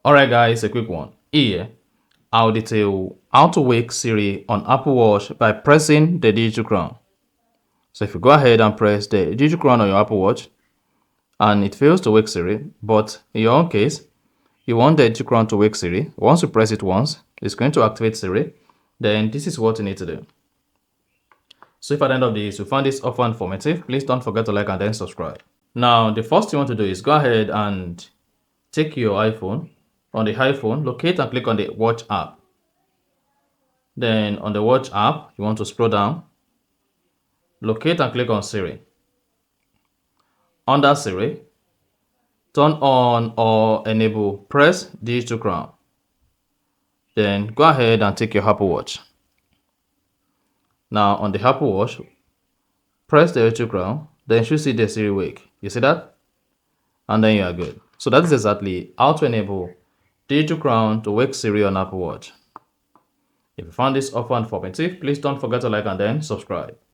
Alright guys, a quick one. Here, I'll detail how to wake Siri on Apple Watch by pressing the digital crown. So if you go ahead and press the digital crown on your Apple Watch and it fails to wake Siri, but in your own case, you want the digital crown to wake Siri. Once you press it once, it's going to activate Siri. Then this is what you need to do. So if at the end of this you found this offer informative, please don't forget to like and then subscribe. Now, the first thing you want to do is go ahead and take your iPhone. On the iPhone, locate and click on the Watch app. Then on the Watch app, you want to scroll down, locate and click on Siri. Under Siri, turn on or enable press digital crown. Then go ahead and take your Apple Watch. Now on the Apple Watch, press the digital crown, then you should see the Siri wake. You see that? And then you are good. So that is exactly how to enable digital crown to wake Siri on Apple Watch. If you found this offer informative, please don't forget to like and then subscribe.